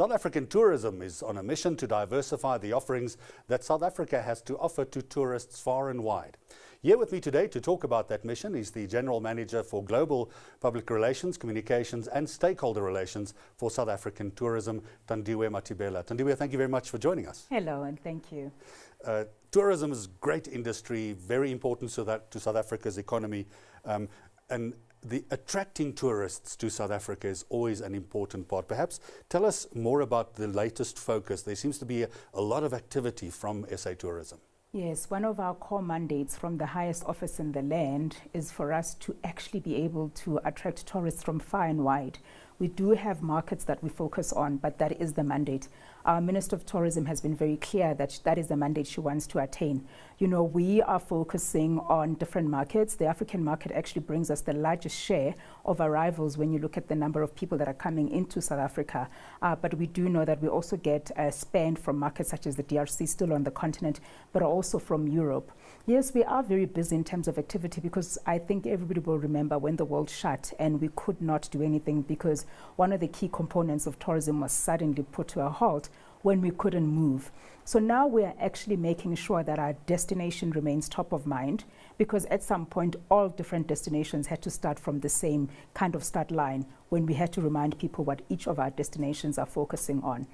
South African tourism is on a mission to diversify the offerings that South Africa has to offer to tourists far and wide. Here with me today to talk about that mission is the General Manager for Global Public Relations, Communications and Stakeholder Relations for South African Tourism, Thandiwe Mathibela. Thandiwe, thank you very much for joining us. Hello, and thank you. Tourism is a great industry, very important to South Africa's economy, and the attracting tourists to South Africa is always an important part. Perhaps tell us more about the latest focus. There seems to be a lot of activity from SA Tourism. Yes, one of our core mandates from the highest office in the land is for us to actually be able to attract tourists from far and wide. We do have markets that we focus on, but that is the mandate. Our Minister of Tourism has been very clear that that is the mandate she wants to attain. You know, we are focusing on different markets. The African market actually brings us the largest share of arrivals when you look at the number of people that are coming into South Africa. But we do know that we also get spend from markets such as the DRC, still on the continent, but also from Europe. Yes, we are very busy in terms of activity because I think everybody will remember when the world shut and we could not do anything because one of the key components of tourism was suddenly put to a halt when we couldn't move. So now we are actually making sure that our destination remains top of mind, because at some point all different destinations had to start from the same kind of start line when we had to remind people what each of our destinations are focusing on.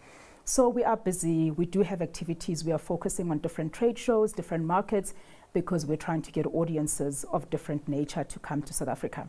So we are busy, we do have activities, we are focusing on different trade shows, different markets, because we're trying to get audiences of different nature to come to South Africa.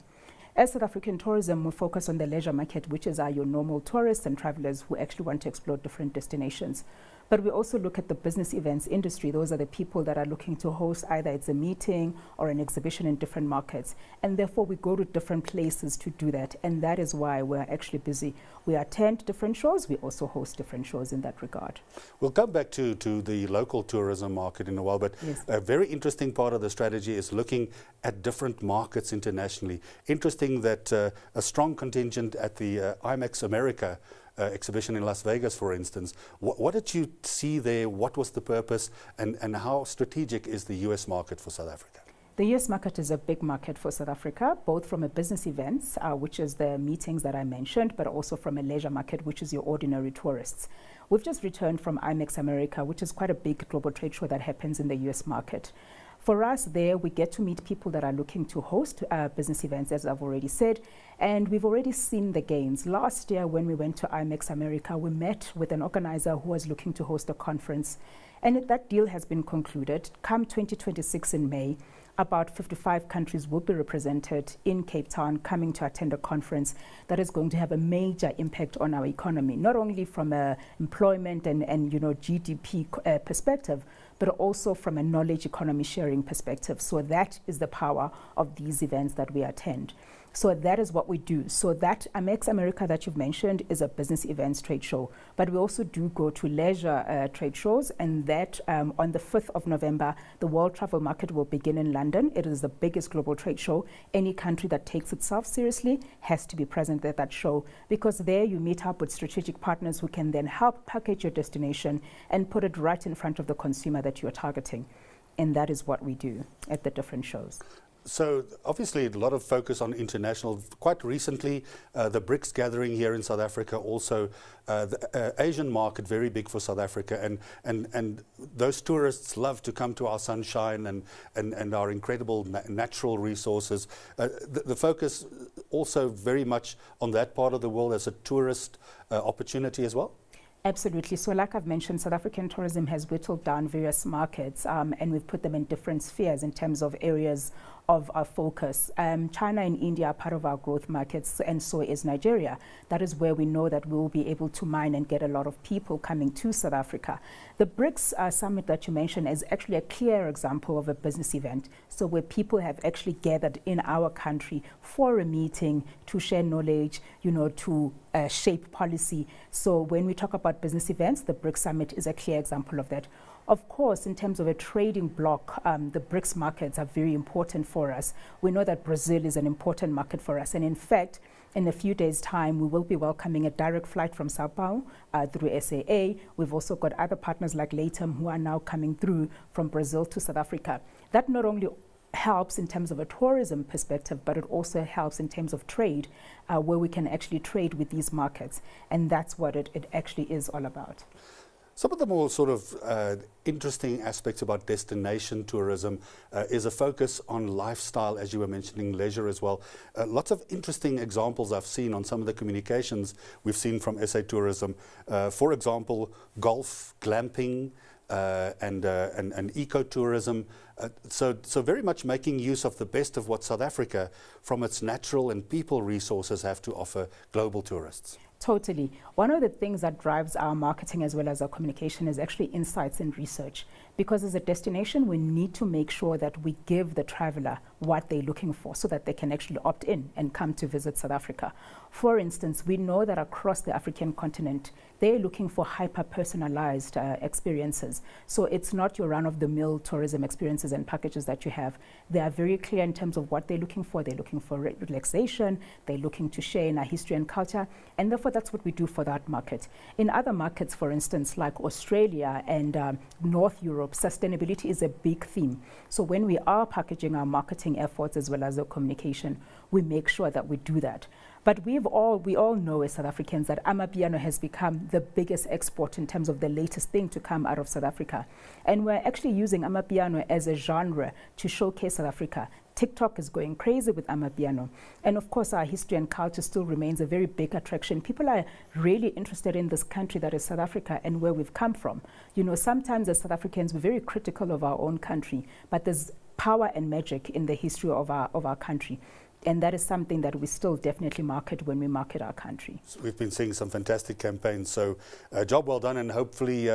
As South African Tourism, we focus on the leisure market, which is your normal tourists and travelers who actually want to explore different destinations. But we also look at the business events industry. Those are the people that are looking to host either it's a meeting or an exhibition in different markets. And therefore, we go to different places to do that. And that is why we're actually busy. We attend different shows. We also host different shows in that regard. We'll come back to the local tourism market in a while. But yes, a very interesting part of the strategy is looking at different markets internationally. Interesting that a strong contingent at the IMEX America exhibition in Las Vegas, for instance. What did you see there? What was the purpose? And how strategic is the US market for South Africa? The US market is a big market for South Africa, both from a business events, which is the meetings that I mentioned, but also from a leisure market, which is your ordinary tourists. We've just returned from IMEX America, which is quite a big global trade show that happens in the US market. For us there, we get to meet people that are looking to host business events, as I've already said, and we've already seen the gains. Last year, when we went to IMEX America, we met with an organizer who was looking to host a conference, and that deal has been concluded. Come 2026 in May, about 55 countries will be represented in Cape Town coming to attend a conference that is going to have a major impact on our economy, not only from a employment and GDP perspective, but also from a knowledge economy sharing perspective. So that is the power of these events that we attend. So that is what we do. So that IMEX America that you've mentioned is a business events trade show, but we also do go to leisure trade shows, and that on the 5th of November, the World Travel Market will begin in London. It is the biggest global trade show. Any country that takes itself seriously has to be present at that show, because there you meet up with strategic partners who can then help package your destination and put it right in front of the consumer that you're targeting. And that is what we do at the different shows. So obviously a lot of focus on international. Quite recently, the BRICS gathering here in South Africa, also the Asian market, very big for South Africa, and those tourists love to come to our sunshine and our incredible natural resources. The focus also very much on that part of the world as a tourist opportunity as well? Absolutely. So like I've mentioned, South African tourism has whittled down various markets and we've put them in different spheres in terms of areas of our focus. China and India are part of our growth markets, and so is Nigeria. That is where we know that we will be able to mine and get a lot of people coming to South Africa. The BRICS summit that you mentioned is actually a clear example of a business event. So where people have actually gathered in our country for a meeting to share knowledge, to shape policy. So when we talk about business events, the BRICS summit is a clear example of that. Of course, in terms of a trading bloc, the BRICS markets are very important for us. We know that Brazil is an important market for us. And in fact, in a few days' time, we will be welcoming a direct flight from Sao Paulo through SAA. We've also got other partners like Latam who are now coming through from Brazil to South Africa. That not only helps in terms of a tourism perspective, but it also helps in terms of trade, where we can actually trade with these markets. And that's what it actually is all about. Some of the more sort of interesting aspects about destination tourism is a focus on lifestyle, as you were mentioning, leisure as well. Lots of interesting examples I've seen on some of the communications we've seen from SA Tourism. For example, golf, glamping, and ecotourism. So very much making use of the best of what South Africa, from its natural and people resources, have to offer global tourists. Totally. One of the things that drives our marketing as well as our communication is actually insights and research. Because as a destination, we need to make sure that we give the traveler what they're looking for so that they can actually opt in and come to visit South Africa. For instance, we know that across the African continent, they're looking for hyper-personalized experiences. So it's not your run-of-the-mill tourism experiences and packages that you have. They are very clear in terms of what they're looking for. They're looking for relaxation. They're looking to share in our history and culture. And therefore, that's what we do for that market. In other markets, for instance, like Australia and North Europe, sustainability is a big theme. So when we are packaging our marketing efforts as well as our communication, we make sure that we do that. But we all know as South Africans that Amapiano has become the biggest export in terms of the latest thing to come out of South Africa. And we're actually using Amapiano as a genre to showcase South Africa. TikTok is going crazy with Amapiano. And of course, our history and culture still remains a very big attraction. People are really interested in this country that is South Africa and where we've come from. You know, sometimes as South Africans, we're very critical of our own country, but there's power and magic in the history of our country. And that is something that we still definitely market when we market our country. So we've been seeing some fantastic campaigns, so job well done, and hopefully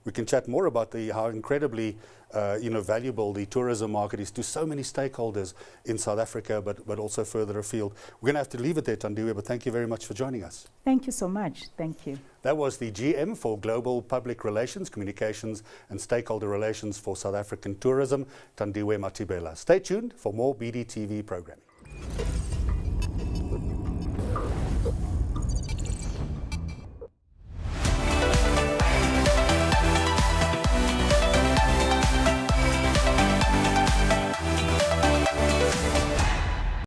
we can chat more about how incredibly valuable the tourism market is to so many stakeholders in South Africa, but also further afield. We're going to have to leave it there, Thandiwe, but thank you very much for joining us. Thank you so much. Thank you. That was the GM for Global Public Relations, Communications and Stakeholder Relations for South African Tourism, Thandiwe Mathibela. Stay tuned for more BDTV programming.